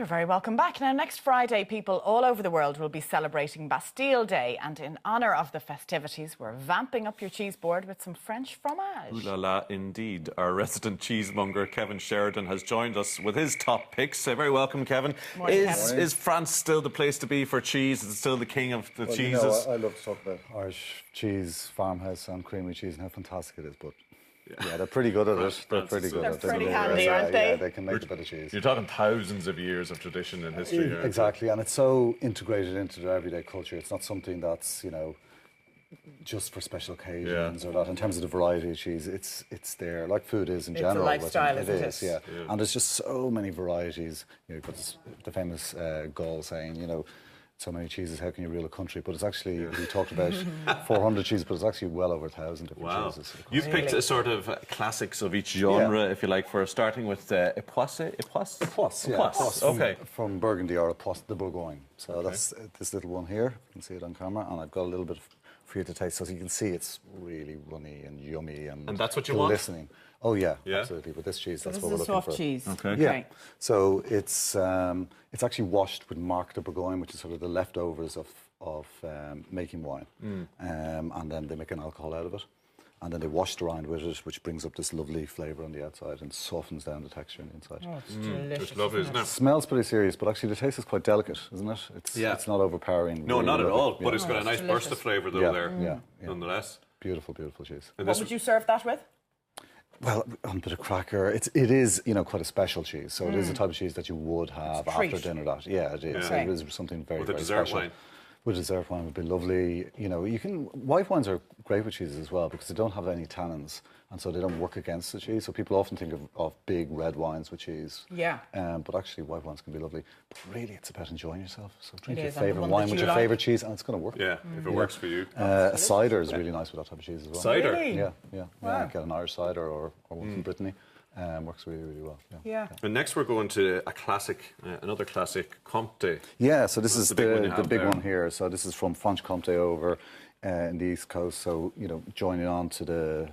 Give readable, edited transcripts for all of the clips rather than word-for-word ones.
You're very welcome back. Now, next Friday, people all over the world will be celebrating Bastille Day, and in honour of the festivities, we're vamping up your cheese board with some French fromage. Ooh la la, indeed. Our resident cheesemonger, Kevin Sheridan, has joined us with his top picks. Very welcome, Kevin. Morning, Kevin. Is France still the place to be for cheese? Is it still the king of the cheeses? You know, I love to talk about Irish cheese, farmhouse and creamy cheese and how fantastic it is, but yeah, they're pretty good at it. They're pretty good at it. They're pretty handy, aren't they? Yeah, they can make a bit of cheese. You're talking thousands of years of tradition and history. Exactly, and it's so integrated into their everyday culture. It's not something that's, you know, just for special occasions or that. In terms of the variety of cheese, it's there, like food is in general. It's a lifestyle, isn't it? It is, yeah. And there's just so many varieties. You know, you've got the famous Gaul saying, you know, so many cheeses, how can you rule a country? But it's actually, we talked about 400 cheeses, but it's actually well over 1,000 different cheeses. You've picked a sort of classics of each genre, if you like, for starting with Epoisse? Epoisse, okay. From Burgundy, or Epoisse de Bourgogne. So that's this little one here. You can see it on camera, and I've got a little bit for you to taste. So you can see it's really runny and yummy and that's what you glistening. want? Oh yeah, absolutely. With this cheese, that's what we're looking for. This is a soft cheese. Okay. Yeah. So it's actually washed with Marc de Bourgogne, which is sort of the leftovers of making wine, and then they make an alcohol out of it, and then they wash the rind with it, which brings up this lovely flavour on the outside and softens down the texture on the inside. Oh, it's delicious. It's lovely, isn't it? It smells pretty serious, but actually the taste is quite delicate, isn't it? It's not overpowering. No, really not at lovely. all. But it's got a nice burst of flavour though there, nonetheless. Beautiful, beautiful cheese. What would you serve that with? Well, on a bit of cracker. It is, you know, quite a special cheese. So it is the type of cheese that you would have after dinner. Yeah, it is. It is something very, very special. With a dessert wine. With a dessert wine would be lovely. You know, white wines are great with cheeses as well because they don't have any tannins, and so they don't work against the cheese. So people often think of big red wines with cheese. Yeah. But actually, white wines can be lovely. But really, it's about enjoying yourself. So drink your favourite wine with your favourite cheese, and it's going to work. Yeah, if it works for you. Cider is really nice with that type of cheese as well. Cider? Really? Yeah. Wow. Get an Irish cider or one from Brittany. Works really, really well. Yeah. And next we're going to a classic, another classic, Comté. Yeah, so this is the big one there. here. So this is from Franche Comté over in the East Coast. So, you know, joining on to the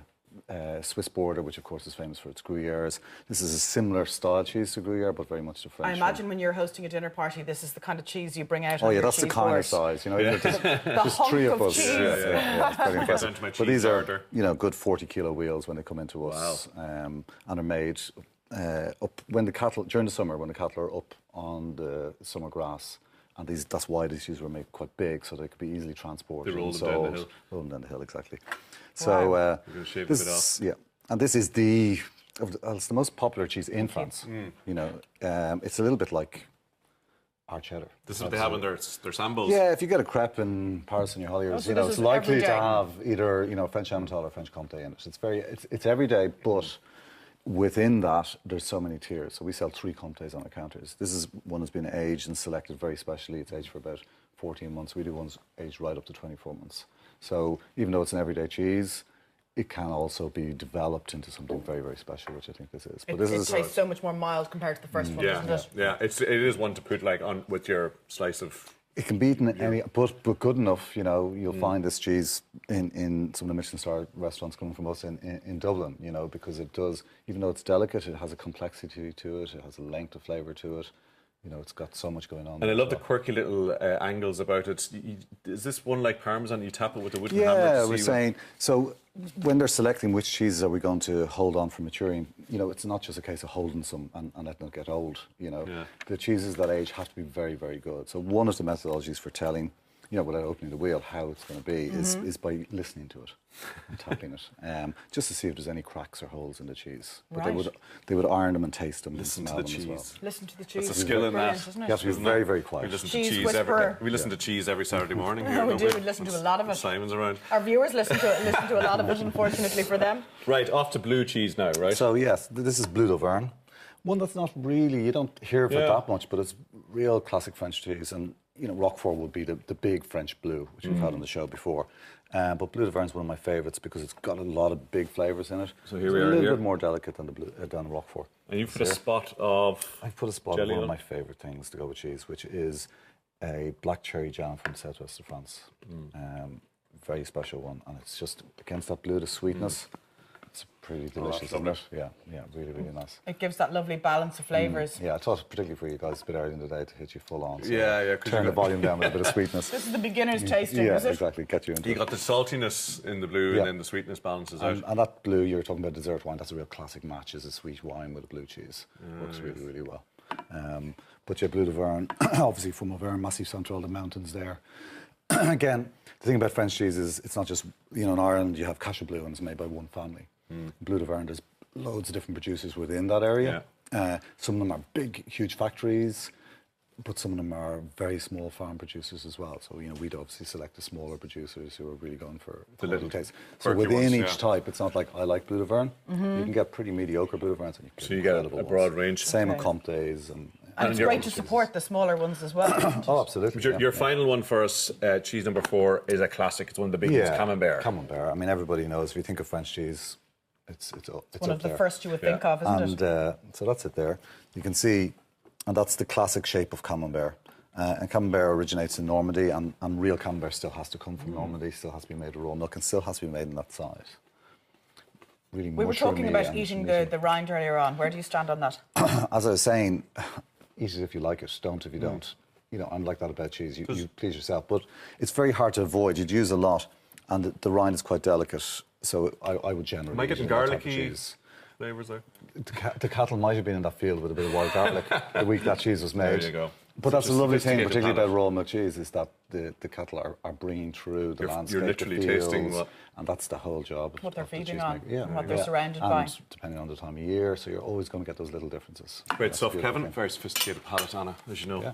Swiss border, which of course is famous for its Gruyères. This is a similar style cheese to Gruyère, but very much the French. I imagine when you're hosting a dinner party, this is the kind of cheese you bring out. Oh on yeah, your that's the cheese kind board. of size, you know. The three of us. cheese. Yeah, it's very impressive. My But cheese these are, order. you know, good 40-kilo wheels when they come into us, and are made up when the cattle during the summer when the cattle are up on the summer grass. And that's why these cheeses were made quite big, so they could be easily transported. They roll them down the hill. Roll them down the hill, exactly. So You're going to shave a bit off. yeah, and this is it's the most popular cheese in France. You know, it's a little bit like our cheddar. This is what they have in their samples. Yeah, if you get a crepe in Paris in your Holliers, so you know, this it's is likely to everyday. have either, you know, French Emmental or French Comté in it. It's everyday, but within that, there's so many tiers. So we sell 3 Comtés on our counters. This is one that's been aged and selected very specially. It's aged for about 14 months. We do ones aged right up to 24 months. So even though it's an everyday cheese, it can also be developed into something very, very special, which I think this is. But it tastes so much more mild compared to the first one, doesn't it? Yeah, it is one to put like on with your slice of. It can be eaten any, but good enough. You know, you'll find this cheese in some of the Michelin-star restaurants coming from us in Dublin. You know, because it does, even though it's delicate, it has a complexity to it. It has a length of flavour to it. You know, it's got so much going on. And I love the quirky little angles about it. Is this one like Parmesan? You tap it with a wooden hammer? Yeah, we're saying so. When they're selecting which cheeses are we going to hold on for maturing, you know, it's not just a case of holding some and letting them get old. You know, the cheeses that age have to be very, very good. So one of the methodologies for telling, you know, without opening the wheel, how it's going to be is by listening to it and tapping it, just to see if there's any cracks or holes in the cheese. But they would iron them and taste them. Listen and to the smell them cheese. as well. Listen to the cheese. That's a skill in that. Isn't it? You have to be very, very quiet. We listen Cheese to cheese whisperer. we listen to cheese every Saturday morning here. We don't do. We listen to a lot of it. Simon's around. Our viewers listen to a lot of it, unfortunately for them. Right, off to blue cheese now, right? So yes, this is Bleu d'Auvergne. One that's not really, you don't hear of it that much, but it's real classic French cheese. And, you know, Roquefort would be the big French blue, which we've had on the show before. But Bleu d'Auvergne is one of my favourites because it's got a lot of big flavours in it. So here we are. A little bit more delicate than the Roquefort. And you've put a spot of. I've put a spot of one of my favourite things to go with cheese, which is a black cherry jam from the southwest of France. Very special one, and it's just against that blue, the sweetness. It's a pretty delicious, isn't it? Yeah, yeah, really, really nice. It gives that lovely balance of flavours. Yeah, I thought particularly for you guys a bit early in the day to hit you full on. So Yeah. turn the volume down with a bit of sweetness. This is the beginner's tasting, Yeah, is it? exactly. Get you into You it. got the saltiness in the blue, Yeah. and then the sweetness balances out. And that blue, you were talking about dessert wine, that's a real classic match, is a sweet wine with a blue cheese. Works really, really well. But yeah, Blue d'Auvergne, obviously from Auvergne, Massif Central, the mountains there. Again, the thing about French cheese is it's not just, in Ireland you have Cachet Bleu and it's made by one family. Blue d'Auvergne, there's loads of different producers within that area. Some of them are big, huge factories, but some of them are very small farm producers as well. So, we'd obviously select the smaller producers who are really going for The little taste. So quirky within ones, each yeah. type, it's not like I like Blue d'Auvergne. You can get pretty mediocre Blue d'Auvergnes. And So you get a incredible broad ones. range. Same Okay. with Comtes and And it's great to support the smaller ones as well. oh, absolutely. Your, yeah, your yeah. final one for us, cheese number 4, is a classic. It's one of the big ones, Camembert. Camembert. I mean, everybody knows if you think of French cheese, it's One up of the there. first you would think of, isn't And it? so that's it there. You can see, and that's the classic shape of Camembert. And Camembert originates in Normandy, and real Camembert still has to come from Normandy, still has to be made of raw milk, and still has to be made in that size. Really We were talking mushroomy about and eating meaty. the rind earlier on. Where do you stand on that? As I was saying, eat it if you like it, don't if you don't. I'm like that about cheese. You please yourself. But it's very hard to avoid. You'd use a lot, and the rind is quite delicate. So I would generally. Am I getting use that type of garlicky cheese. flavours there? The cattle might have been in that field with a bit of wild garlic the week that cheese was made. There you go. But that's a Just lovely thing, sophisticated particularly palate. about raw milk cheese, is that the cattle are bringing through the You're landscape, literally the fields, tasting what- and that's the whole job. What they're of the feeding cheesemaker. on Yeah, and what they're yeah. surrounded and by. depending on the time of year, so you're always going to get those little differences. Great That's stuff, the beautiful Kevin. thing. Very sophisticated palate, Anna, as you know. Yeah.